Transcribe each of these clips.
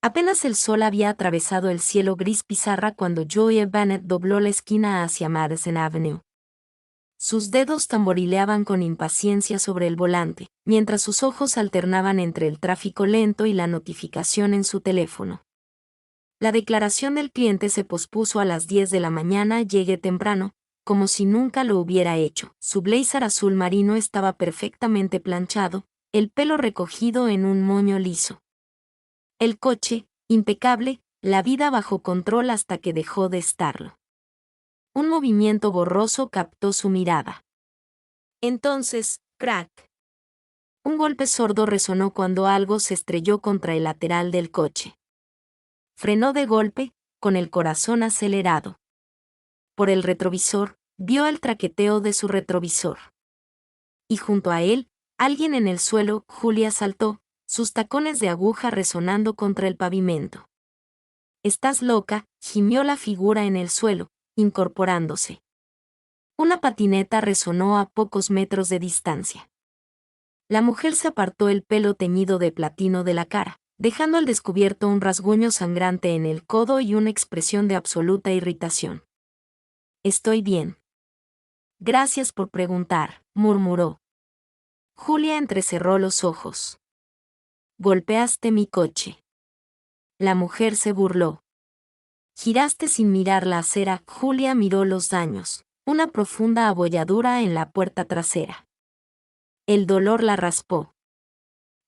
Apenas el sol había atravesado el cielo gris pizarra cuando Joey Bennett dobló la esquina hacia Madison Avenue. Sus dedos tamborileaban con impaciencia sobre el volante, mientras sus ojos alternaban entre el tráfico lento y la notificación en su teléfono. La declaración del cliente se pospuso a las 10 de la mañana. Llegué temprano, como si nunca lo hubiera hecho. Su blazer azul marino estaba perfectamente planchado, el pelo recogido en un moño liso. El coche, impecable, la vida bajo control hasta que dejó de estarlo. Un movimiento borroso captó su mirada. Entonces, crack. Un golpe sordo resonó cuando algo se estrelló contra el lateral del coche. Frenó de golpe, con el corazón acelerado. Por el retrovisor, vio el traqueteo de su retrovisor. Y junto a él, alguien en el suelo. Julia saltó, sus tacones de aguja resonando contra el pavimento. «Estás loca», gimió la figura en el suelo, incorporándose. Una patineta resonó a pocos metros de distancia. La mujer se apartó el pelo teñido de platino de la cara, dejando al descubierto un rasguño sangrante en el codo y una expresión de absoluta irritación. «Estoy bien». «Gracias por preguntar», murmuró. Julia entrecerró los ojos. «Golpeaste mi coche». La mujer se burló. «Giraste sin mirar la acera». Julia miró los daños, una profunda abolladura en la puerta trasera. El dolor la raspó.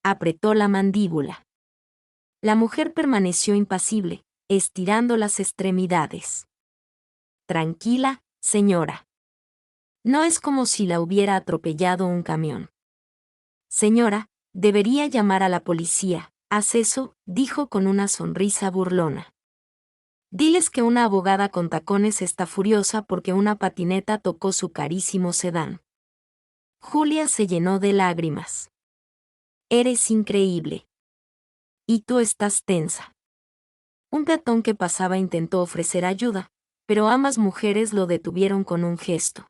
Apretó la mandíbula. La mujer permaneció impasible, estirando las extremidades. «Tranquila, señora. No es como si la hubiera atropellado un camión». «Señora, debería llamar a la policía». «Haz eso», dijo con una sonrisa burlona. «Diles que una abogada con tacones está furiosa porque una patineta tocó su carísimo sedán». Julia se llenó de lágrimas. «Eres increíble. Y tú estás tensa». Un peatón que pasaba intentó ofrecer ayuda, pero ambas mujeres lo detuvieron con un gesto.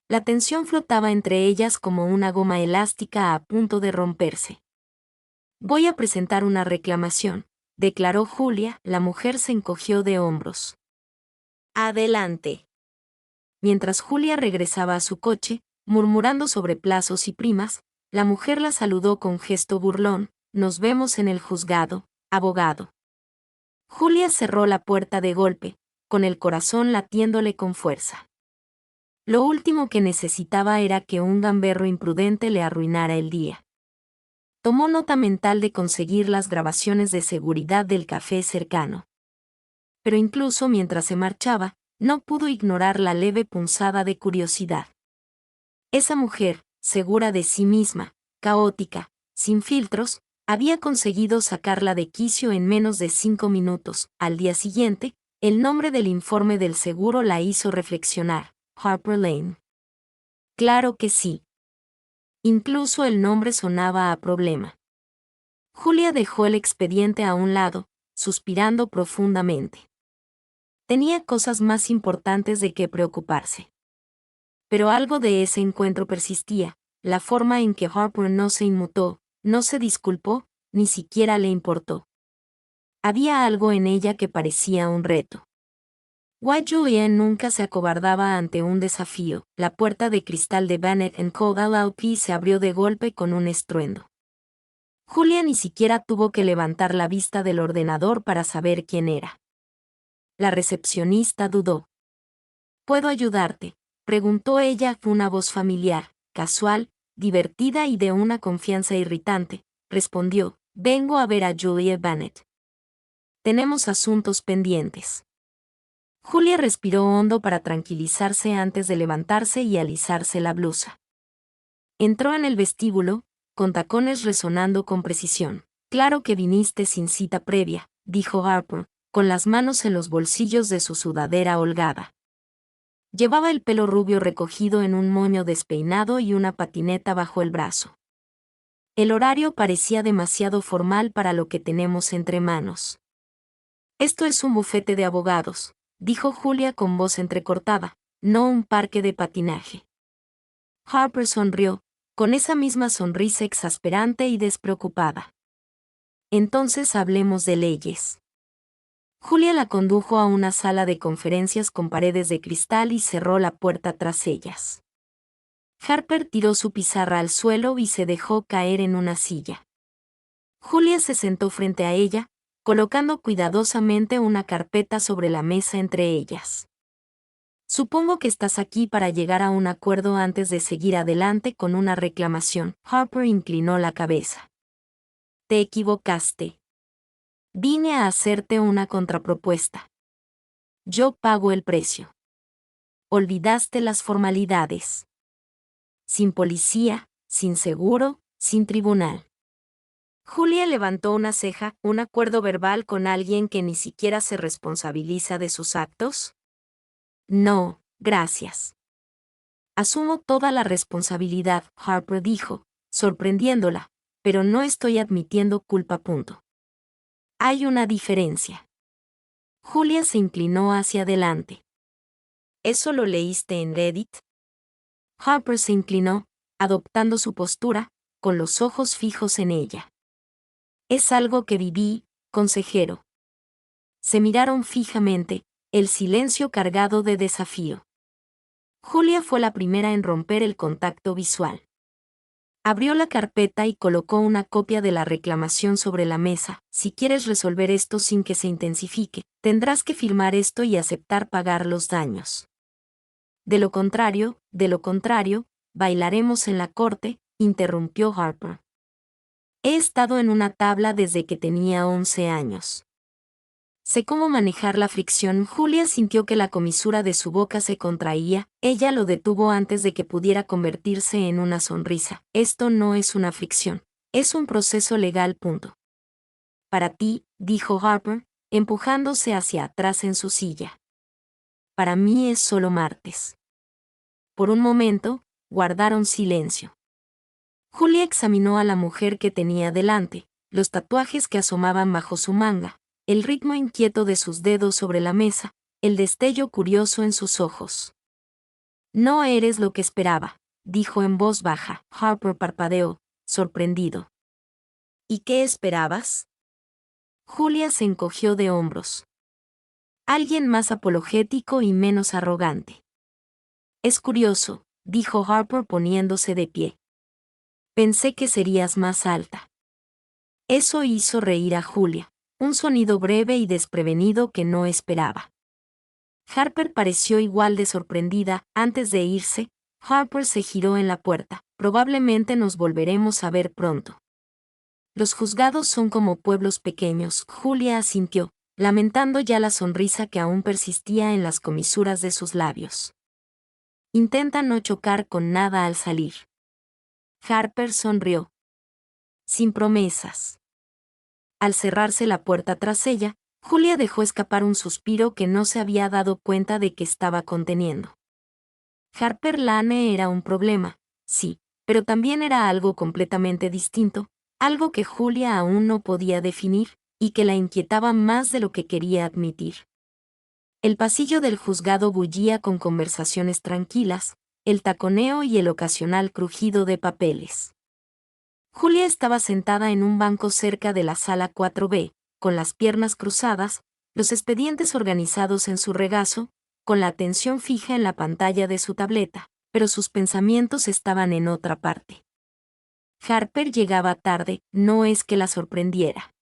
La tensión flotaba entre ellas como una goma elástica a punto de romperse. «Voy a presentar una reclamación», declaró Julia. La mujer se encogió de hombros. «Adelante». Mientras Julia regresaba a su coche, murmurando sobre plazos y primas, la mujer la saludó con gesto burlón. «Nos vemos en el juzgado, abogado». Julia cerró la puerta de golpe, con el corazón latiéndole con fuerza. Lo último que necesitaba era que un gamberro imprudente le arruinara el día. Tomó nota mental de conseguir las grabaciones de seguridad del café cercano. Pero incluso mientras se marchaba, no pudo ignorar la leve punzada de curiosidad. Esa mujer, segura de sí misma, caótica, sin filtros, había conseguido sacarla de quicio en menos de 5 minutos. Al día siguiente, el nombre del informe del seguro la hizo reflexionar: Harper Lane. Claro que sí. Incluso el nombre sonaba a problema. Julia dejó el expediente a un lado, suspirando profundamente. Tenía cosas más importantes de qué preocuparse. Pero algo de ese encuentro persistía: la forma en que Harper no se inmutó, no se disculpó, ni siquiera le importó. Había algo en ella que parecía un reto. Julian nunca se acobardaba ante un desafío. La puerta de cristal de Bennett & Co. LLP se abrió de golpe con un estruendo. Julia ni siquiera tuvo que levantar la vista del ordenador para saber quién era. La recepcionista dudó. «¿Puedo ayudarte?», preguntó ella con una voz familiar, casual, divertida y de una confianza irritante. Respondió: «Vengo a ver a Julia Bennett. Tenemos asuntos pendientes». Julia respiró hondo para tranquilizarse antes de levantarse y alisarse la blusa. Entró en el vestíbulo, con tacones resonando con precisión. «Claro que viniste sin cita previa», dijo Harper, con las manos en los bolsillos de su sudadera holgada. Llevaba el pelo rubio recogido en un moño despeinado y una patineta bajo el brazo. El horario parecía demasiado formal para lo que tenemos entre manos. «Esto es un bufete de abogados», dijo Julia con voz entrecortada, «no un parque de patinaje». Harper sonrió, con esa misma sonrisa exasperante y despreocupada. Entonces hablemos de leyes. Julia la condujo a una sala de conferencias con paredes de cristal y cerró la puerta tras ellas. Harper tiró su pizarra al suelo y se dejó caer en una silla. Julia se sentó frente a ella, colocando cuidadosamente una carpeta sobre la mesa entre ellas. Supongo que estás aquí para llegar a un acuerdo antes de seguir adelante con una reclamación. Harper inclinó la cabeza. Te equivocaste. Vine a hacerte una contrapropuesta. Yo pago el precio. Olvidaste las formalidades. Sin policía, sin seguro, sin tribunal. Julia levantó una ceja. ¿Un acuerdo verbal con alguien que ni siquiera se responsabiliza de sus actos? No, gracias. Asumo toda la responsabilidad, Harper dijo, sorprendiéndola, pero no estoy admitiendo culpa. Hay una diferencia. Julia se inclinó hacia adelante. ¿Eso lo leíste en Reddit? Harper se inclinó, adoptando su postura, con los ojos fijos en ella. Es algo que viví, consejero. Se miraron fijamente, el silencio cargado de desafío. Julia fue la primera en romper el contacto visual. Abrió la carpeta y colocó una copia de la reclamación sobre la mesa. Si quieres resolver esto sin que se intensifique, tendrás que firmar esto y aceptar pagar los daños. De lo contrario, bailaremos en la corte, interrumpió Harper. He estado en una tabla desde que tenía 11 años. Sé cómo manejar la fricción. Julia sintió que la comisura de su boca se contraía. Ella lo detuvo antes de que pudiera convertirse en una sonrisa. Esto no es una fricción. Es un proceso legal. Para ti, dijo Harper, empujándose hacia atrás en su silla. Para mí es solo martes. Por un momento, guardaron silencio. Julia examinó a la mujer que tenía delante, los tatuajes que asomaban bajo su manga, el ritmo inquieto de sus dedos sobre la mesa, el destello curioso en sus ojos. No eres lo que esperaba, dijo en voz baja. Harper parpadeó, sorprendido. ¿Y qué esperabas? Julia se encogió de hombros. Alguien más apologético y menos arrogante. Es curioso, dijo Harper poniéndose de pie. Pensé que serías más alta. Eso hizo reír a Julia, un sonido breve y desprevenido que no esperaba. Harper pareció igual de sorprendida. Antes de irse, Harper se giró en la puerta. Probablemente nos volveremos a ver pronto. Los juzgados son como pueblos pequeños, Julia asintió, lamentando ya la sonrisa que aún persistía en las comisuras de sus labios. Intenta no chocar con nada al salir. Harper sonrió. Sin promesas. Al cerrarse la puerta tras ella, Julia dejó escapar un suspiro que no se había dado cuenta de que estaba conteniendo. Harper Lane era un problema, sí, pero también era algo completamente distinto, algo que Julia aún no podía definir, y que la inquietaba más de lo que quería admitir. El pasillo del juzgado bullía con conversaciones tranquilas, el taconeo y el ocasional crujido de papeles. Julia estaba sentada en un banco cerca de la sala 4B, con las piernas cruzadas, los expedientes organizados en su regazo, con la atención fija en la pantalla de su tableta, pero sus pensamientos estaban en otra parte. Harper llegaba tarde, no es que la sorprendiera.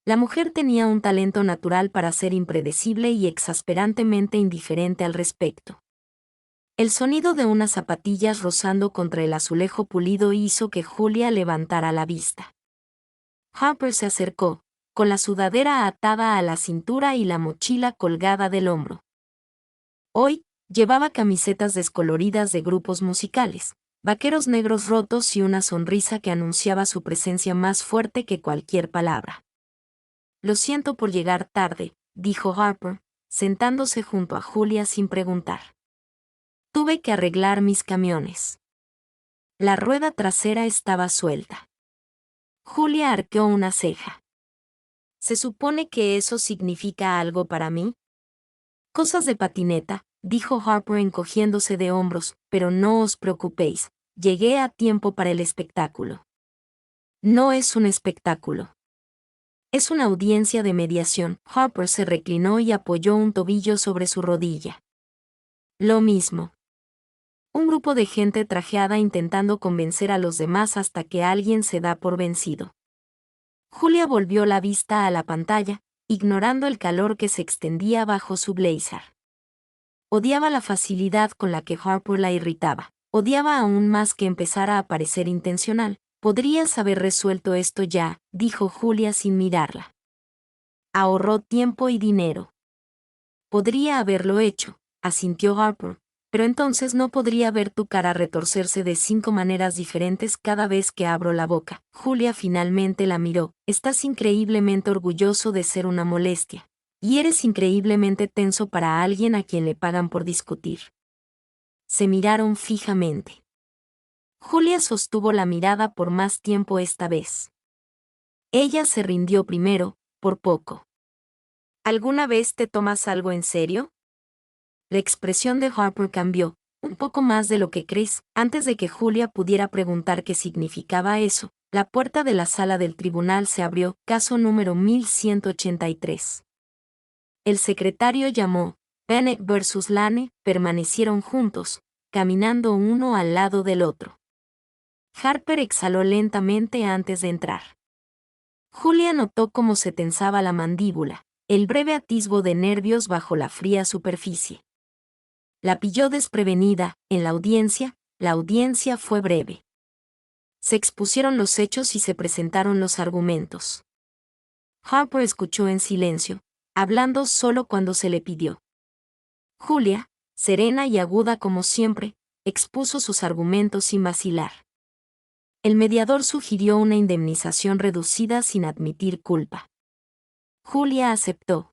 La mujer tenía un talento natural para ser impredecible y exasperantemente indiferente al respecto. El sonido de unas zapatillas rozando contra el azulejo pulido hizo que Julia levantara la vista. Harper se acercó, con la sudadera atada a la cintura y la mochila colgada del hombro. Hoy, llevaba camisetas descoloridas de grupos musicales, vaqueros negros rotos y una sonrisa que anunciaba su presencia más fuerte que cualquier palabra. Lo siento por llegar tarde, dijo Harper, sentándose junto a Julia sin preguntar. Tuve que arreglar mis camiones. La rueda trasera estaba suelta. Julia arqueó una ceja. ¿Se supone que eso significa algo para mí? Cosas de patineta, dijo Harper encogiéndose de hombros, pero no os preocupéis, llegué a tiempo para el espectáculo. No es un espectáculo. Es una audiencia de mediación. Harper se reclinó y apoyó un tobillo sobre su rodilla. Lo mismo. Un grupo de gente trajeada intentando convencer a los demás hasta que alguien se da por vencido. Julia volvió la vista a la pantalla, ignorando el calor que se extendía bajo su blazer. Odiaba la facilidad con la que Harper la irritaba. Odiaba aún más que empezara a parecer intencional. Podrías haber resuelto esto ya, dijo Julia sin mirarla. Ahorró tiempo y dinero. Podría haberlo hecho, asintió Harper, pero entonces no podría ver tu cara retorcerse de 5 maneras diferentes cada vez que abro la boca. Julia finalmente la miró. Estás increíblemente orgulloso de ser una molestia. Y eres increíblemente tenso para alguien a quien le pagan por discutir. Se miraron fijamente. Julia sostuvo la mirada por más tiempo esta vez. Ella se rindió primero, por poco. ¿Alguna vez te tomas algo en serio? La expresión de Harper cambió, un poco más de lo que crees. Antes de que Julia pudiera preguntar qué significaba eso, la puerta de la sala del tribunal se abrió. Caso número 1183. El secretario llamó. Bennett versus Lane permanecieron juntos, caminando uno al lado del otro. Harper exhaló lentamente antes de entrar. Julia notó cómo se tensaba la mandíbula, el breve atisbo de nervios bajo la fría superficie. La pilló desprevenida. En la audiencia fue breve. Se expusieron los hechos y se presentaron los argumentos. Harper escuchó en silencio, hablando solo cuando se le pidió. Julia, serena y aguda como siempre, expuso sus argumentos sin vacilar. El mediador sugirió una indemnización reducida sin admitir culpa. Julia aceptó.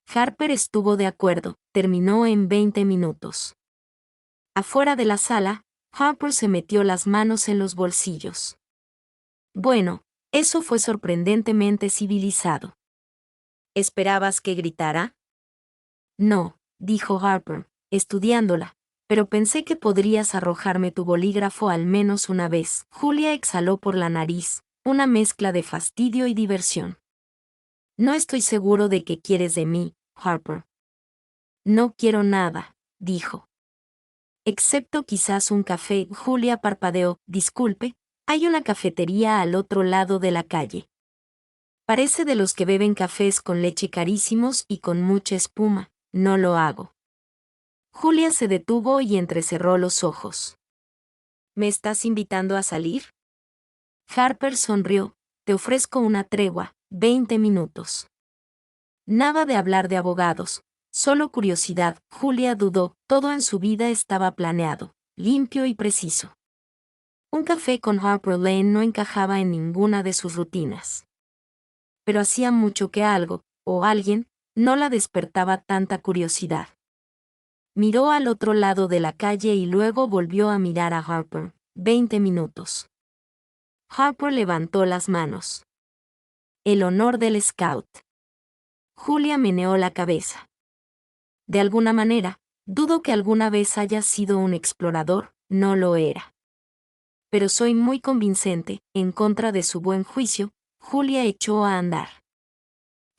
Harper estuvo de acuerdo. Terminó en 20 minutos. Afuera de la sala, Harper se metió las manos en los bolsillos. Bueno, eso fue sorprendentemente civilizado. ¿Esperabas que gritara? No, dijo Harper, estudiándola, pero pensé que podrías arrojarme tu bolígrafo al menos una vez. Julia exhaló por la nariz, una mezcla de fastidio y diversión. No estoy seguro de qué quieres de mí, Harper. No quiero nada, dijo. Excepto quizás un café. Julia parpadeó. Disculpe, hay una cafetería al otro lado de la calle. Parece de los que beben cafés con leche carísimos y con mucha espuma. No lo hago. Julia se detuvo y entrecerró los ojos. ¿Me estás invitando a salir? Harper sonrió. Te ofrezco una tregua, 20 minutos. Nada de hablar de abogados. Solo curiosidad. Julia dudó. Todo en su vida estaba planeado, limpio y preciso. Un café con Harper Lane no encajaba en ninguna de sus rutinas. Pero hacía mucho que algo, o alguien, no la despertaba tanta curiosidad. Miró al otro lado de la calle y luego volvió a mirar a Harper. 20 minutos. Harper levantó las manos. El honor del scout. Julia meneó la cabeza. De alguna manera, dudo que alguna vez haya sido un explorador. No lo era. Pero soy muy convincente. En contra de su buen juicio, Julia echó a andar.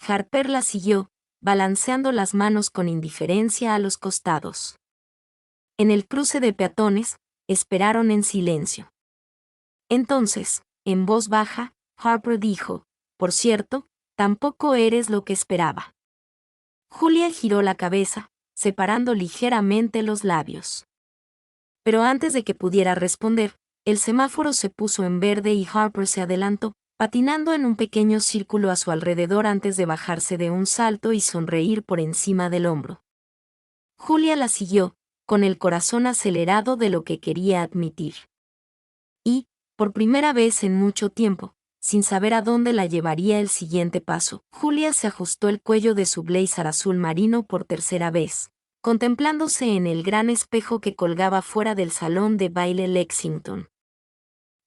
Harper la siguió, balanceando las manos con indiferencia a los costados. En el cruce de peatones, esperaron en silencio. Entonces, en voz baja, Harper dijo, por cierto, tampoco eres lo que esperaba. Julia giró la cabeza, separando ligeramente los labios. Pero antes de que pudiera responder, el semáforo se puso en verde y Harper se adelantó, patinando en un pequeño círculo a su alrededor antes de bajarse de un salto y sonreír por encima del hombro. Julia la siguió, con el corazón acelerado de lo que quería admitir. Y, por primera vez en mucho tiempo, sin saber a dónde la llevaría el siguiente paso, Julia se ajustó el cuello de su blazer azul marino por tercera vez, contemplándose en el gran espejo que colgaba fuera del salón de baile Lexington.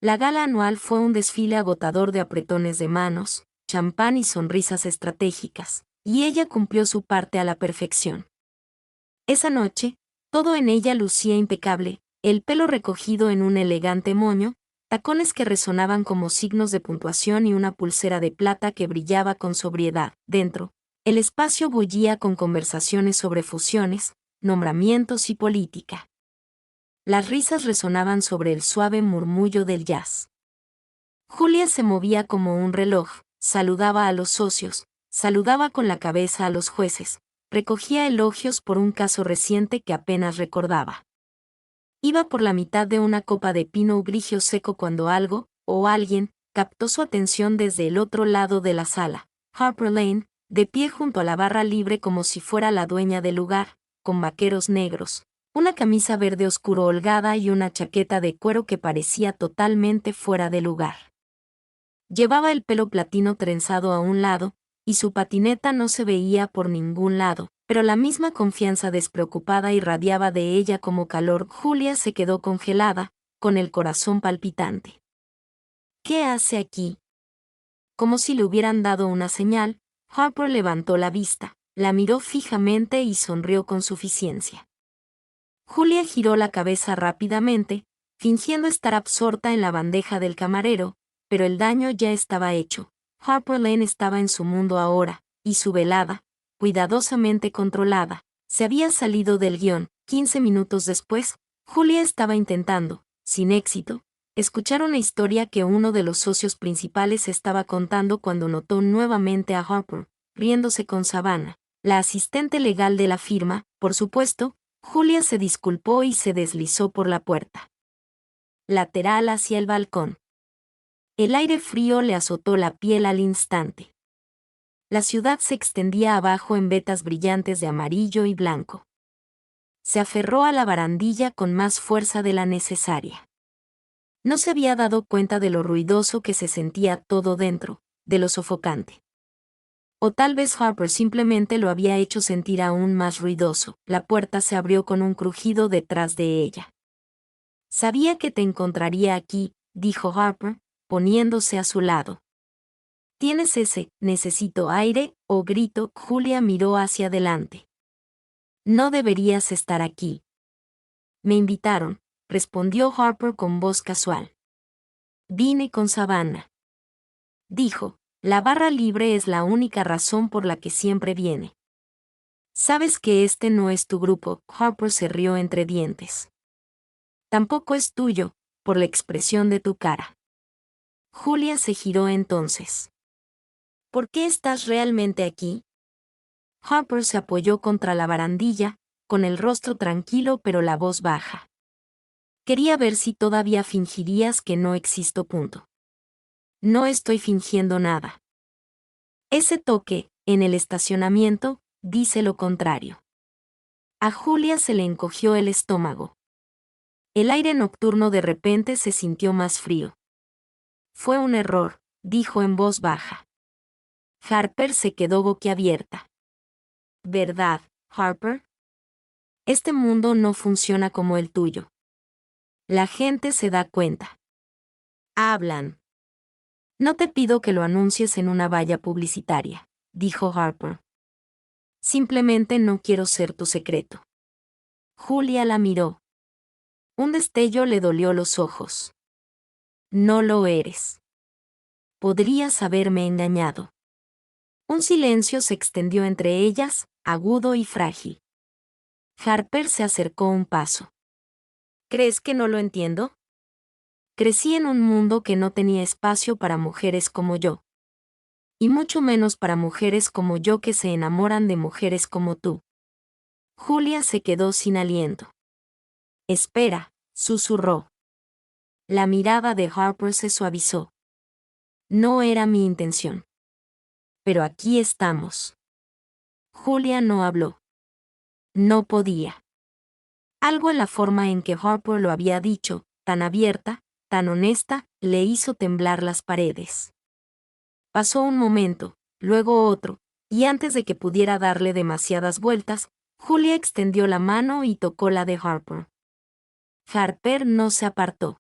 La gala anual fue un desfile agotador de apretones de manos, champán y sonrisas estratégicas, y ella cumplió su parte a la perfección. Esa noche, todo en ella lucía impecable, el pelo recogido en un elegante moño, tacones que resonaban como signos de puntuación y una pulsera de plata que brillaba con sobriedad. Dentro, el espacio bullía con conversaciones sobre fusiones, nombramientos y política. Las risas resonaban sobre el suave murmullo del jazz. Julia se movía como un reloj, saludaba a los socios, saludaba con la cabeza a los jueces, recogía elogios por un caso reciente que apenas recordaba. Iba por la mitad de una copa de Pinot Grigio seco cuando algo, o alguien, captó su atención desde el otro lado de la sala. Harper Lane, de pie junto a la barra libre como si fuera la dueña del lugar, con vaqueros negros, una camisa verde oscuro holgada y una chaqueta de cuero que parecía totalmente fuera de lugar. Llevaba el pelo platino trenzado a un lado, y su patineta no se veía por ningún lado, pero la misma confianza despreocupada irradiaba de ella como calor. Julia se quedó congelada, con el corazón palpitante. ¿Qué hace aquí? Como si le hubieran dado una señal, Harper levantó la vista, la miró fijamente y sonrió con suficiencia. Julia giró la cabeza rápidamente, fingiendo estar absorta en la bandeja del camarero, pero el daño ya estaba hecho. Harper Lane estaba en su mundo ahora, y su velada, cuidadosamente controlada, se había salido del guión. 15 minutos después, Julia estaba intentando, sin éxito, escuchar una historia que uno de los socios principales estaba contando cuando notó nuevamente a Harper, riéndose con Savannah, la asistente legal de la firma. Por supuesto, Julia se disculpó y se deslizó por la puerta lateral hacia el balcón. El aire frío le azotó la piel al instante. La ciudad se extendía abajo en vetas brillantes de amarillo y blanco. Se aferró a la barandilla con más fuerza de la necesaria. No se había dado cuenta de lo ruidoso que se sentía todo dentro, de lo sofocante. O tal vez Harper simplemente lo había hecho sentir aún más ruidoso. La puerta se abrió con un crujido detrás de ella. Sabía que te encontraría aquí, dijo Harper, poniéndose a su lado. ¿Tienes ese necesito aire o grito? Julia miró hacia adelante. No deberías estar aquí. Me invitaron, respondió Harper con voz casual. Vine con Savannah. Dijo, la barra libre es la única razón por la que siempre viene. Sabes que este no es tu grupo. Harper se rió entre dientes. Tampoco es tuyo, por la expresión de tu cara. Julia se giró entonces. ¿Por qué estás realmente aquí? Harper se apoyó contra la barandilla, con el rostro tranquilo pero la voz baja. Quería ver si todavía fingirías que no existo. No estoy fingiendo nada. Ese toque, en el estacionamiento, dice lo contrario. A Julia se le encogió el estómago. El aire nocturno de repente se sintió más frío. Fue un error, dijo en voz baja. Harper se quedó boquiabierta. ¿Verdad, Harper? Este mundo no funciona como el tuyo. La gente se da cuenta. Hablan. No te pido que lo anuncies en una valla publicitaria, dijo Harper. Simplemente no quiero ser tu secreto. Julia la miró. Un destello le dolió los ojos. No lo eres. Podrías haberme engañado. Un silencio se extendió entre ellas, agudo y frágil. Harper se acercó un paso. ¿Crees que no lo entiendo? Crecí en un mundo que no tenía espacio para mujeres como yo. Y mucho menos para mujeres como yo que se enamoran de mujeres como tú. Julia se quedó sin aliento. Espera, susurró. La mirada de Harper se suavizó. No era mi intención. Pero aquí estamos. Julia no habló. No podía. Algo en la forma en que Harper lo había dicho, tan abierta, tan honesta, le hizo temblar las paredes. Pasó un momento, luego otro, y antes de que pudiera darle demasiadas vueltas, Julia extendió la mano y tocó la de Harper. Harper no se apartó.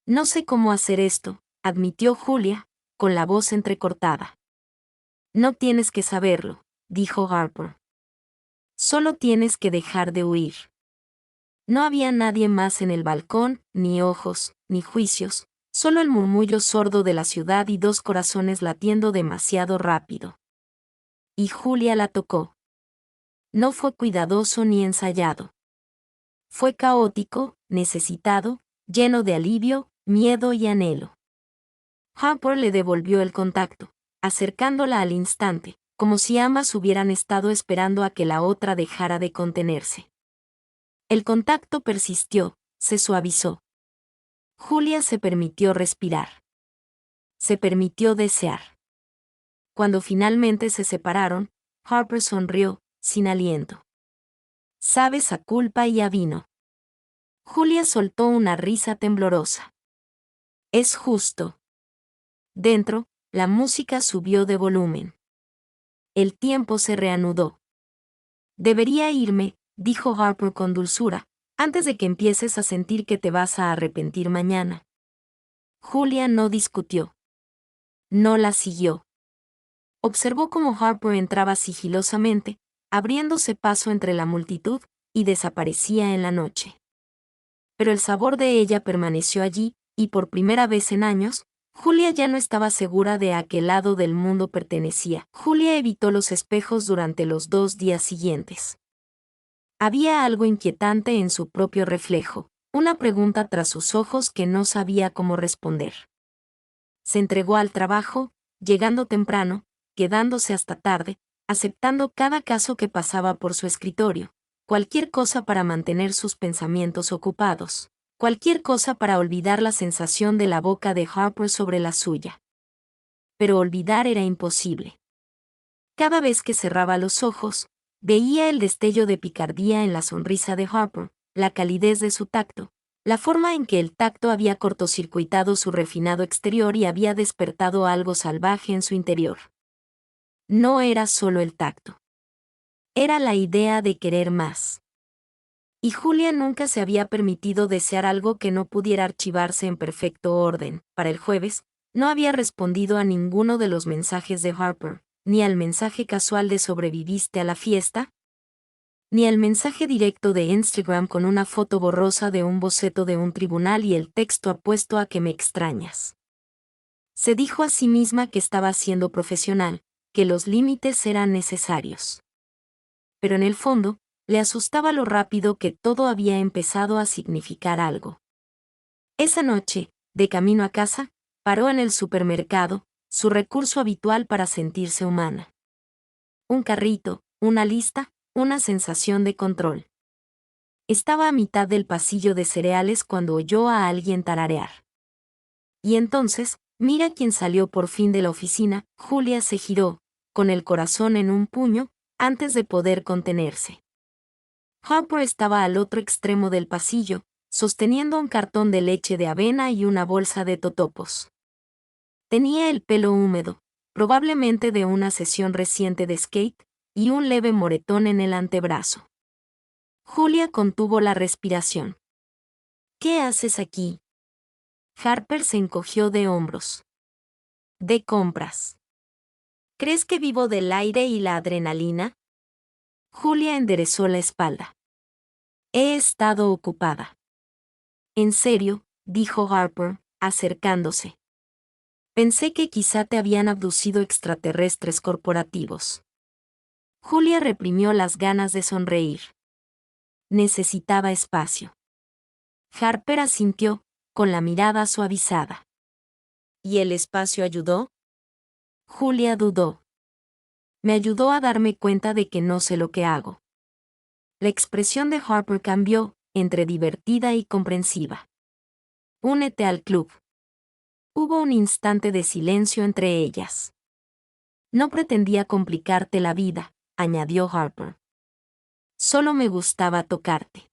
No sé cómo hacer esto, admitió Julia, con la voz entrecortada. No tienes que saberlo, dijo Harper. Solo tienes que dejar de huir. No había nadie más en el balcón, ni ojos, ni juicios, Solo el murmullo sordo de la ciudad y dos corazones latiendo demasiado rápido. Y Julia la tocó. No fue cuidadoso ni ensayado. Fue caótico, necesitado, lleno de alivio, miedo y anhelo. Harper le devolvió el contacto, acercándola al instante, como si ambas hubieran estado esperando a que la otra dejara de contenerse. El contacto persistió, se suavizó. Julia se permitió respirar. Se permitió desear. Cuando finalmente se separaron, Harper sonrió, sin aliento. Sabes a culpa y a vino. Julia soltó una risa temblorosa. Es justo. Dentro, la música subió de volumen. El tiempo se reanudó. Debería irme, dijo Harper con dulzura, antes de que empieces a sentir que te vas a arrepentir mañana. Julia no discutió. No la siguió. Observó cómo Harper entraba sigilosamente, abriéndose paso entre la multitud, y desaparecía en la noche. Pero el sabor de ella permaneció allí, y por primera vez en años, Julia ya no estaba segura de a qué lado del mundo pertenecía. Julia evitó los espejos durante los 2 días siguientes. Había algo inquietante en su propio reflejo, una pregunta tras sus ojos que no sabía cómo responder. Se entregó al trabajo, llegando temprano, quedándose hasta tarde, aceptando cada caso que pasaba por su escritorio, cualquier cosa para mantener sus pensamientos ocupados, cualquier cosa para olvidar la sensación de la boca de Harper sobre la suya. Pero olvidar era imposible. Cada vez que cerraba los ojos, veía el destello de picardía en la sonrisa de Harper, la calidez de su tacto, la forma en que el tacto había cortocircuitado su refinado exterior y había despertado algo salvaje en su interior. No era solo el tacto. Era la idea de querer más. Y Julia nunca se había permitido desear algo que no pudiera archivarse en perfecto orden. Para el jueves, no había respondido a ninguno de los mensajes de Harper, ni al mensaje casual de ¿sobreviviste a la fiesta?, ni al mensaje directo de Instagram con una foto borrosa de un boceto de un tribunal y el texto apuesto a que me extrañas. Se dijo a sí misma que estaba siendo profesional, que los límites eran necesarios. Pero en el fondo, le asustaba lo rápido que todo había empezado a significar algo. Esa noche, de camino a casa, paró en el supermercado, su recurso habitual para sentirse humana. Un carrito, una lista, una sensación de control. Estaba a mitad del pasillo de cereales cuando oyó a alguien tararear. Y entonces, mira quién salió por fin de la oficina. Julia se giró, con el corazón en un puño, antes de poder contenerse. Harper estaba al otro extremo del pasillo, sosteniendo un cartón de leche de avena y una bolsa de totopos. Tenía el pelo húmedo, probablemente de una sesión reciente de skate, y un leve moretón en el antebrazo. Julia contuvo la respiración. ¿Qué haces aquí? Harper se encogió de hombros. De compras. ¿Crees que vivo del aire y la adrenalina? Julia enderezó la espalda. He estado ocupada. En serio, dijo Harper, acercándose. Pensé que quizá te habían abducido extraterrestres corporativos. Julia reprimió las ganas de sonreír. Necesitaba espacio. Harper asintió, con la mirada suavizada. ¿Y el espacio ayudó? Julia dudó. Me ayudó a darme cuenta de que no sé lo que hago. La expresión de Harper cambió, entre divertida y comprensiva. Únete al club. Hubo un instante de silencio entre ellas. No pretendía complicarte la vida, añadió Harper. Solo me gustaba tocarte.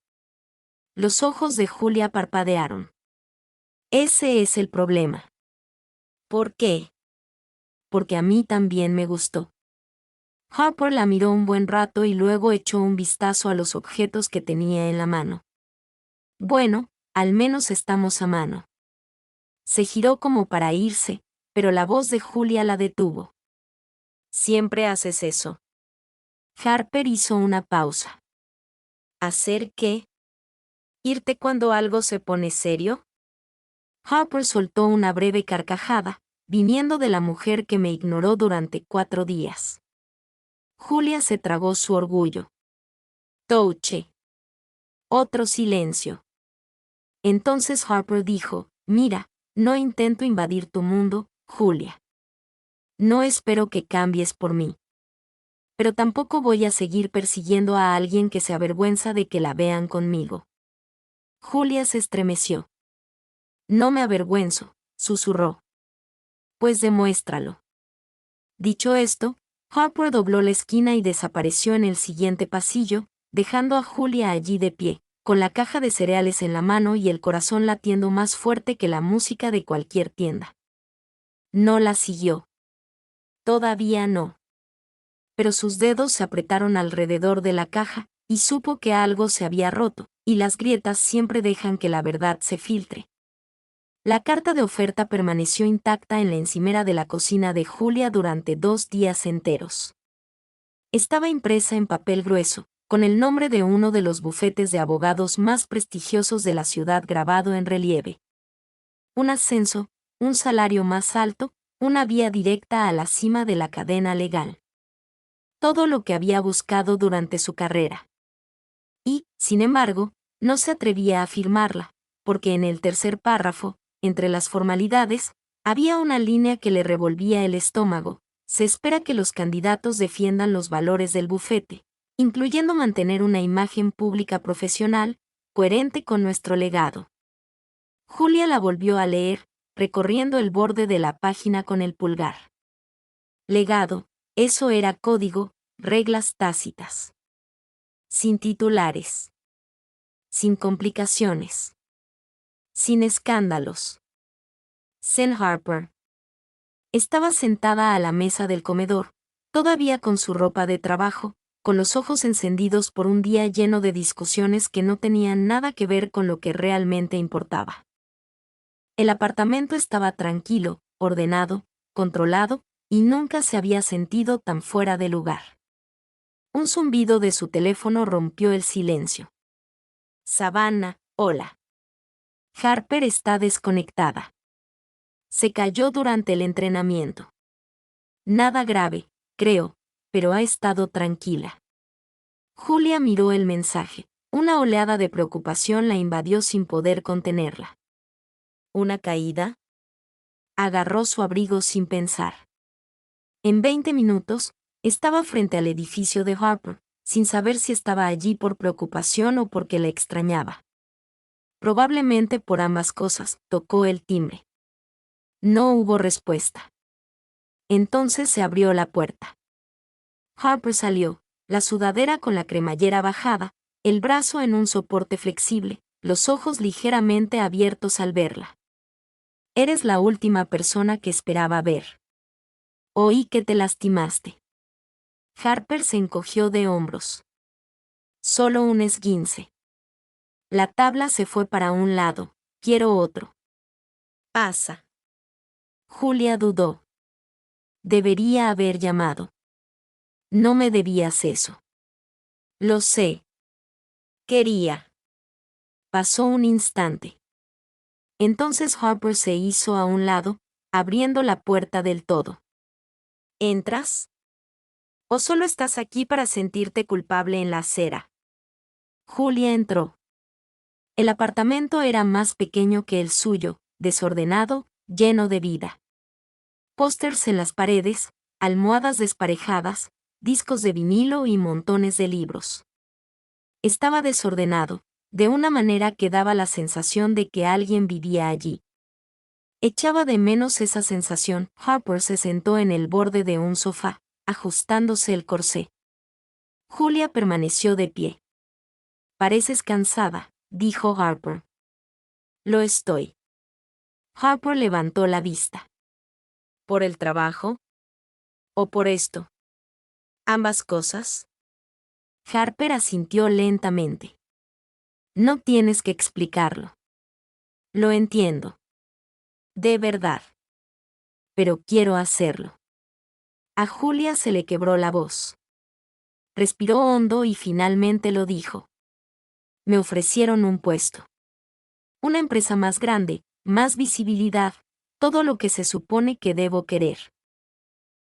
Los ojos de Julia parpadearon. Ese es el problema. ¿Por qué? Porque a mí también me gustó. Harper la miró un buen rato y luego echó un vistazo a los objetos que tenía en la mano. Bueno, al menos estamos a mano. Se giró como para irse, pero la voz de Julia la detuvo. Siempre haces eso. Harper hizo una pausa. ¿Hacer qué? ¿Irte cuando algo se pone serio? Harper soltó una breve carcajada, viniendo de la mujer que me ignoró durante 4 días. Julia se tragó su orgullo. Touche. Otro silencio. Entonces Harper dijo, mira, no intento invadir tu mundo, Julia. No espero que cambies por mí. Pero tampoco voy a seguir persiguiendo a alguien que se avergüenza de que la vean conmigo. Julia se estremeció. No me avergüenzo, susurró. Pues demuéstralo. Dicho esto, Harper dobló la esquina y desapareció en el siguiente pasillo, dejando a Julia allí de pie, con la caja de cereales en la mano y el corazón latiendo más fuerte que la música de cualquier tienda. No la siguió. Todavía no. Pero sus dedos se apretaron alrededor de la caja, y supo que algo se había roto, y las grietas siempre dejan que la verdad se filtre. La carta de oferta permaneció intacta en la encimera de la cocina de Julia durante 2 días enteros. Estaba impresa en papel grueso, con el nombre de uno de los bufetes de abogados más prestigiosos de la ciudad grabado en relieve. Un ascenso, un salario más alto, una vía directa a la cima de la cadena legal. Todo lo que había buscado durante su carrera. Y, sin embargo, no se atrevía a firmarla, porque en el tercer párrafo, entre las formalidades, había una línea que le revolvía el estómago. Se espera que los candidatos defiendan los valores del bufete, incluyendo mantener una imagen pública profesional, coherente con nuestro legado. Julia la volvió a leer, recorriendo el borde de la página con el pulgar. Legado, eso era código, reglas tácitas. Sin titulares. Sin complicaciones. Sin escándalos. Zen Harper. Estaba sentada a la mesa del comedor, todavía con su ropa de trabajo, con los ojos encendidos por un día lleno de discusiones que no tenían nada que ver con lo que realmente importaba. El apartamento estaba tranquilo, ordenado, controlado, y nunca se había sentido tan fuera de lugar. Un zumbido de su teléfono rompió el silencio. Savannah, hola. Harper está desconectada. Se cayó durante el entrenamiento. Nada grave, creo, pero ha estado tranquila. Julia miró el mensaje. Una oleada de preocupación la invadió sin poder contenerla. ¿Una caída? Agarró su abrigo sin pensar. En 20 minutos, estaba frente al edificio de Harper, sin saber si estaba allí por preocupación o porque le extrañaba. Probablemente por ambas cosas. Tocó el timbre. No hubo respuesta. Entonces se abrió la puerta. Harper salió, la sudadera con la cremallera bajada, el brazo en un soporte flexible, los ojos ligeramente abiertos al verla. Eres la última persona que esperaba ver. Oí que te lastimaste. Harper se encogió de hombros. Solo un esguince. La tabla se fue para un lado. Quiero otro. Pasa. Julia dudó. Debería haber llamado. No me debías eso. Lo sé. Quería. Pasó un instante. Entonces Harper se hizo a un lado, abriendo la puerta del todo. ¿Entras? ¿O solo estás aquí para sentirte culpable en la acera? Julia entró. El apartamento era más pequeño que el suyo, desordenado, lleno de vida. Pósters en las paredes, almohadas desparejadas, discos de vinilo y montones de libros. Estaba desordenado, de una manera que daba la sensación de que alguien vivía allí. Echaba de menos esa sensación. Harper se sentó en el borde de un sofá, ajustándose el corsé. Julia permaneció de pie. Pareces cansada, dijo Harper. Lo estoy. Harper levantó la vista. ¿Por el trabajo? ¿O por esto? ¿Ambas cosas? Harper asintió lentamente. No tienes que explicarlo. Lo entiendo. De verdad. Pero quiero hacerlo. A Julia se le quebró la voz. Respiró hondo y finalmente lo dijo. Me ofrecieron un puesto. Una empresa más grande, más visibilidad, todo lo que se supone que debo querer.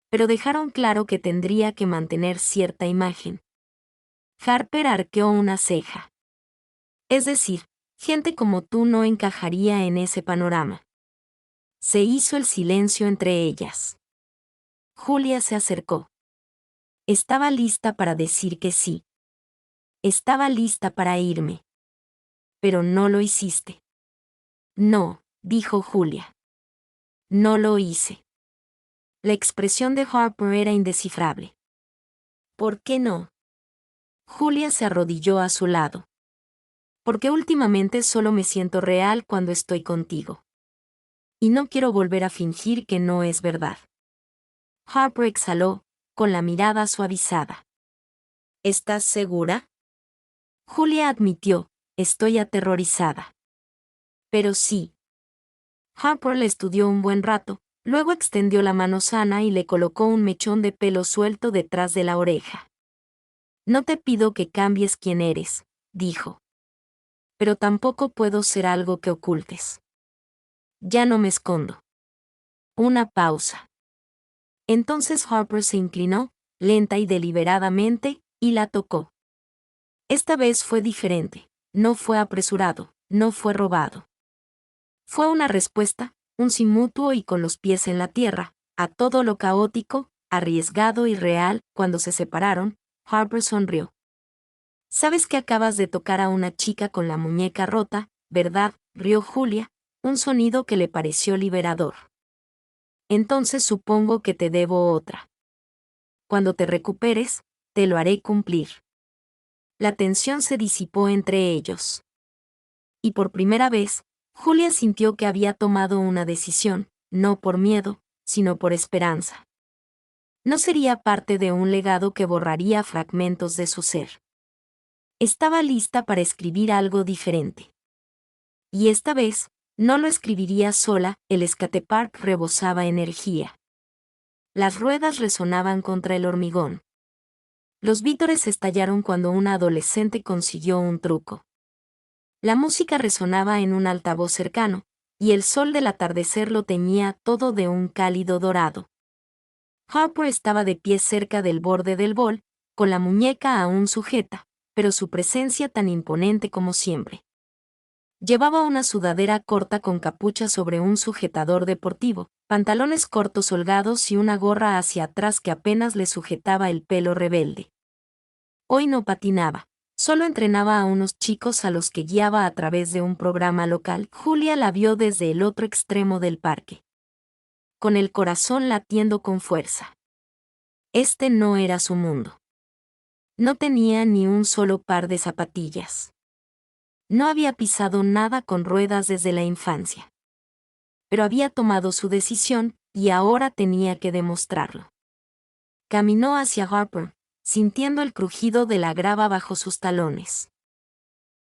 Pero dejaron claro que tendría que mantener cierta imagen. Harper arqueó una ceja. Es decir, gente como tú no encajaría en ese panorama. Se hizo el silencio entre ellas. Julia se acercó. Estaba lista para decir que sí. Estaba lista para irme. Pero no lo hiciste. No, dijo Julia. No lo hice. La expresión de Harper era indescifrable. ¿Por qué no? Julia se arrodilló a su lado. Porque últimamente solo me siento real cuando estoy contigo. Y no quiero volver a fingir que no es verdad. Harper exhaló, con la mirada suavizada. ¿Estás segura? Julia admitió, estoy aterrorizada. Pero sí. Harper le estudió un buen rato, luego extendió la mano sana y le colocó un mechón de pelo suelto detrás de la oreja. No te pido que cambies quién eres, dijo. Pero tampoco puedo ser algo que ocultes. Ya no me escondo. Una pausa. Entonces Harper se inclinó, lenta y deliberadamente, y la tocó. Esta vez fue diferente, no fue apresurado, no fue robado. Fue una respuesta, un sí mutuo y con los pies en la tierra, a todo lo caótico, arriesgado y real. Cuando se separaron, Harper sonrió. Sabes que acabas de tocar a una chica con la muñeca rota, ¿verdad? Rió Julia, un sonido que le pareció liberador. Entonces supongo que te debo otra. Cuando te recuperes, te lo haré cumplir. La tensión se disipó entre ellos. Y por primera vez, Julia sintió que había tomado una decisión, no por miedo, sino por esperanza. No sería parte de un legado que borraría fragmentos de su ser. Estaba lista para escribir algo diferente. Y esta vez, no lo escribiría sola. El skatepark rebosaba energía. Las ruedas resonaban contra el hormigón. Los vítores estallaron cuando una adolescente consiguió un truco. La música resonaba en un altavoz cercano, y el sol del atardecer lo teñía todo de un cálido dorado. Harper estaba de pie cerca del borde del bol, con la muñeca aún sujeta, pero su presencia tan imponente como siempre. Llevaba una sudadera corta con capucha sobre un sujetador deportivo, pantalones cortos holgados y una gorra hacia atrás que apenas le sujetaba el pelo rebelde. Hoy no patinaba, solo entrenaba a unos chicos a los que guiaba a través de un programa local. Julia la vio desde el otro extremo del parque. Con el corazón latiendo con fuerza. Este no era su mundo. No tenía ni un solo par de zapatillas. No había pisado nada con ruedas desde la infancia. Pero había tomado su decisión, y ahora tenía que demostrarlo. Caminó hacia Harper, sintiendo el crujido de la grava bajo sus talones.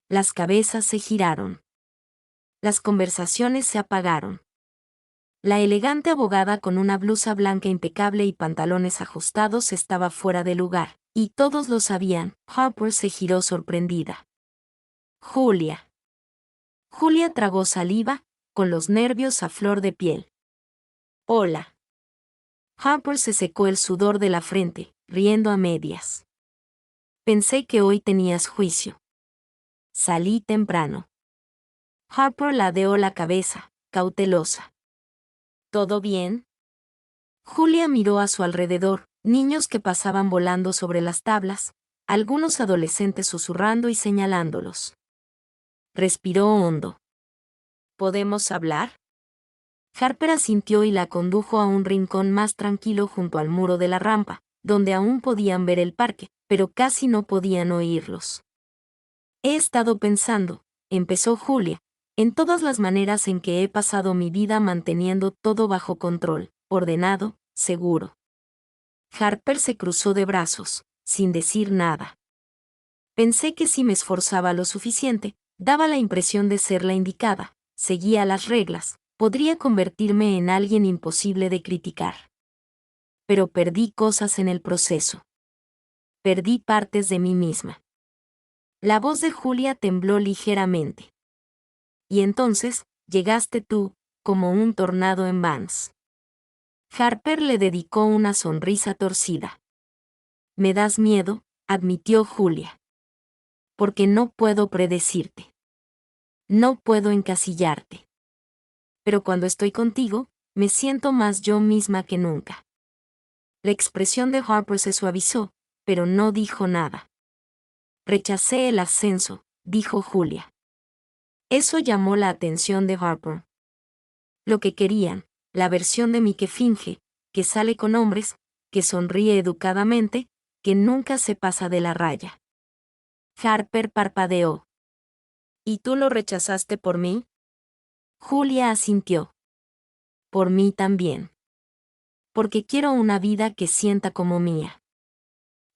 Las cabezas se giraron. Las conversaciones se apagaron. La elegante abogada con una blusa blanca impecable y pantalones ajustados estaba fuera de lugar, y todos lo sabían. Harper se giró sorprendida. Julia. Julia tragó saliva, con los nervios a flor de piel. Hola. Harper se secó el sudor de la frente, riendo a medias. Pensé que hoy tenías juicio. Salí temprano. Harper ladeó la cabeza, cautelosa. ¿Todo bien? Julia miró a su alrededor, niños que pasaban volando sobre las tablas, algunos adolescentes susurrando y señalándolos. Respiró hondo. ¿Podemos hablar? Harper asintió y la condujo a un rincón más tranquilo junto al muro de la rampa, donde aún podían ver el parque, pero casi no podían oírlos. He estado pensando, empezó Julia, en todas las maneras en que he pasado mi vida manteniendo todo bajo control, ordenado, seguro. Harper se cruzó de brazos, sin decir nada. Pensé que si me esforzaba lo suficiente, daba la impresión de ser la indicada, seguía las reglas, podría convertirme en alguien imposible de criticar. Pero perdí cosas en el proceso. Perdí partes de mí misma. La voz de Julia tembló ligeramente. Y entonces, llegaste tú, como un tornado en Vans. Harper le dedicó una sonrisa torcida. Me das miedo, admitió Julia. Porque no puedo predecirte. No puedo encasillarte. Pero cuando estoy contigo, me siento más yo misma que nunca. La expresión de Harper se suavizó, pero no dijo nada. Rechacé el ascenso, dijo Julia. Eso llamó la atención de Harper. Lo que querían, la versión de mí que finge, que sale con hombres, que sonríe educadamente, que nunca se pasa de la raya. Harper parpadeó. ¿Y tú lo rechazaste por mí? Julia asintió. Por mí también. Porque quiero una vida que sienta como mía.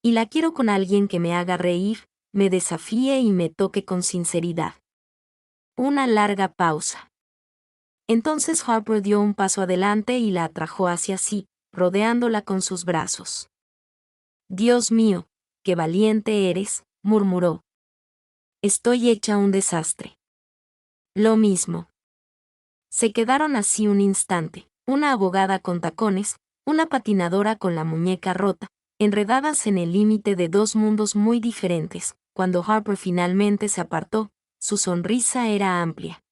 Y la quiero con alguien que me haga reír, me desafíe y me toque con sinceridad. Una larga pausa. Entonces Harper dio un paso adelante y la atrajo hacia sí, rodeándola con sus brazos. Dios mío, qué valiente eres, murmuró. Estoy hecha un desastre. Lo mismo. Se quedaron así un instante, una abogada con tacones, una patinadora con la muñeca rota, enredadas en el límite de dos mundos muy diferentes. Cuando Harper finalmente se apartó, su sonrisa era amplia.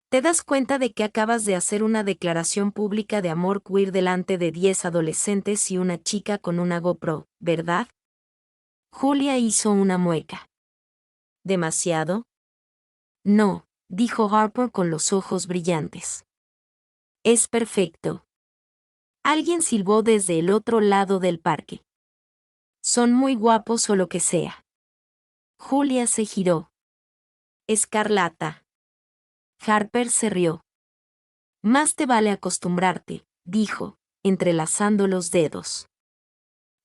¿Te das cuenta de que acabas de hacer una declaración pública de amor queer delante de 10 adolescentes y una chica con una GoPro, verdad? Julia hizo una mueca. ¿Demasiado? No, dijo Harper con los ojos brillantes. Es perfecto. Alguien silbó desde el otro lado del parque. Son muy guapos o lo que sea. Julia se giró. Escarlata. Harper se rió. Más te vale acostumbrarte, dijo, entrelazando los dedos.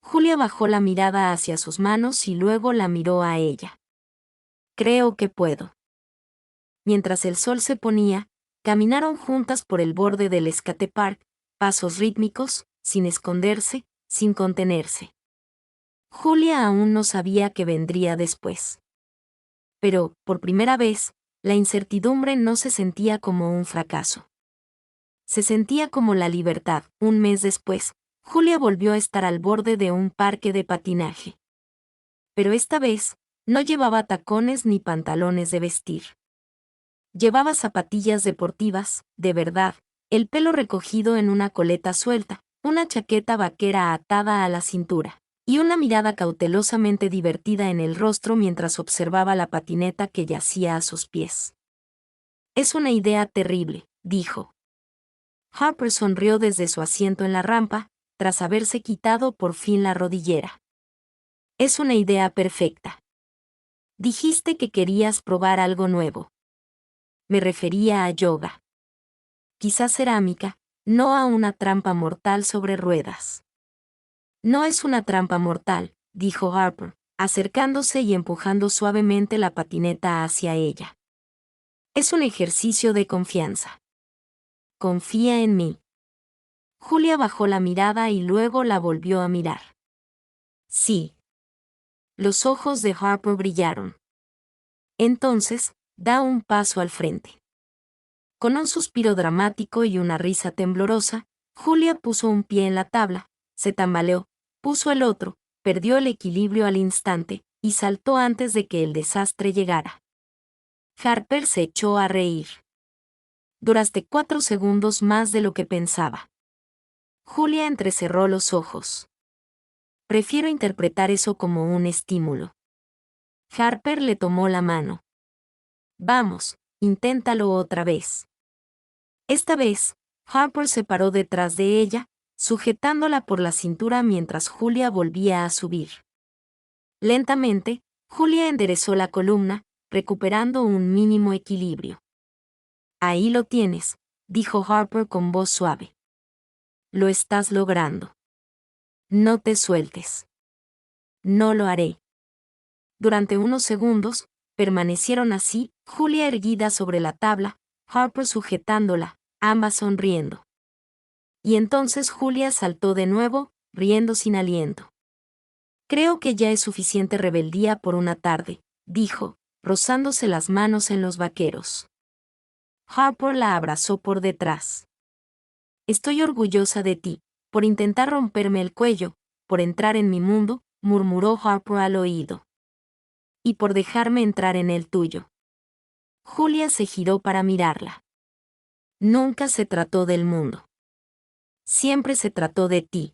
Julia bajó la mirada hacia sus manos y luego la miró a ella. Creo que puedo. Mientras el sol se ponía, caminaron juntas por el borde del skatepark, pasos rítmicos, sin esconderse, sin contenerse. Julia aún no sabía qué vendría después. Pero, por primera vez, la incertidumbre no se sentía como un fracaso. Se sentía como la libertad. Un mes después, Julia volvió a estar al borde de un parque de patinaje. Pero esta vez, no llevaba tacones ni pantalones de vestir. Llevaba zapatillas deportivas, de verdad, el pelo recogido en una coleta suelta, una chaqueta vaquera atada a la cintura, y una mirada cautelosamente divertida en el rostro mientras observaba la patineta que yacía a sus pies. Es una idea terrible, dijo. Harper sonrió desde su asiento en la rampa, tras haberse quitado por fin la rodillera. Es una idea perfecta. Dijiste que querías probar algo nuevo. Me refería a yoga. Quizás cerámica, no a una trampa mortal sobre ruedas. No es una trampa mortal, dijo Harper, acercándose y empujando suavemente la patineta hacia ella. Es un ejercicio de confianza. Confía en mí. Julia bajó la mirada y luego la volvió a mirar. Sí. Los ojos de Harper brillaron. Entonces, da un paso al frente. Con un suspiro dramático y una risa temblorosa, Julia puso un pie en la tabla, se tambaleó, puso el otro, perdió el equilibrio al instante, y saltó antes de que el desastre llegara. Harper se echó a reír. Duraste 4 segundos más de lo que pensaba. Julia entrecerró los ojos. Prefiero interpretar eso como un estímulo. Harper le tomó la mano. Vamos, inténtalo otra vez. Esta vez, Harper se paró detrás de ella, sujetándola por la cintura mientras Julia volvía a subir. Lentamente, Julia enderezó la columna, recuperando un mínimo equilibrio. Ahí lo tienes, dijo Harper con voz suave. Lo estás logrando. No te sueltes. No lo haré. Durante unos segundos, permanecieron así, Julia erguida sobre la tabla, Harper sujetándola, ambas sonriendo. Y entonces Julia saltó de nuevo, riendo sin aliento. Creo que ya es suficiente rebeldía por una tarde, dijo, rozándose las manos en los vaqueros. Harper la abrazó por detrás. Estoy orgullosa de ti, por intentar romperme el cuello, por entrar en mi mundo, murmuró Harper al oído. Y por dejarme entrar en el tuyo. Julia se giró para mirarla. Nunca se trató del mundo. Siempre se trató de ti.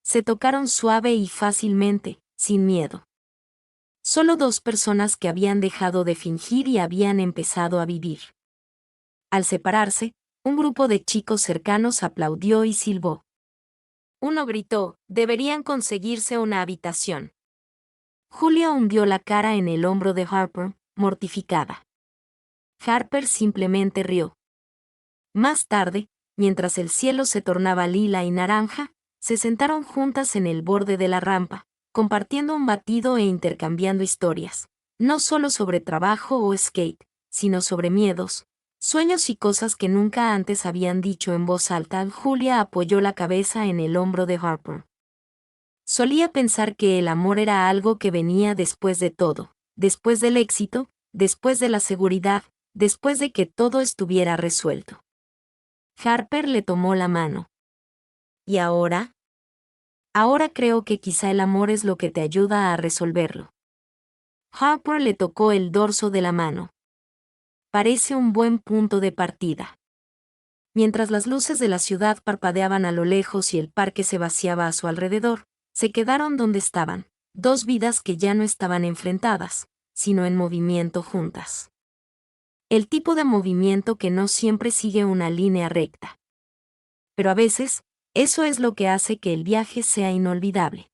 Se tocaron suave y fácilmente, sin miedo. Solo dos personas que habían dejado de fingir y habían empezado a vivir. Al separarse, un grupo de chicos cercanos aplaudió y silbó. Uno gritó, deberían conseguirse una habitación. Julia hundió la cara en el hombro de Harper, mortificada. Harper simplemente rió. Más tarde, mientras el cielo se tornaba lila y naranja, se sentaron juntas en el borde de la rampa, compartiendo un batido e intercambiando historias, no solo sobre trabajo o skate, sino sobre miedos, sueños y cosas que nunca antes habían dicho en voz alta. Julia apoyó la cabeza en el hombro de Harper. Solía pensar que el amor era algo que venía después de todo, después del éxito, después de la seguridad, después de que todo estuviera resuelto. Harper le tomó la mano. ¿Y ahora? Ahora creo que quizá el amor es lo que te ayuda a resolverlo. Harper le tocó el dorso de la mano. Parece un buen punto de partida. Mientras las luces de la ciudad parpadeaban a lo lejos y el parque se vaciaba a su alrededor, se quedaron donde estaban, dos vidas que ya no estaban enfrentadas, sino en movimiento juntas. El tipo de movimiento que no siempre sigue una línea recta. Pero a veces, eso es lo que hace que el viaje sea inolvidable.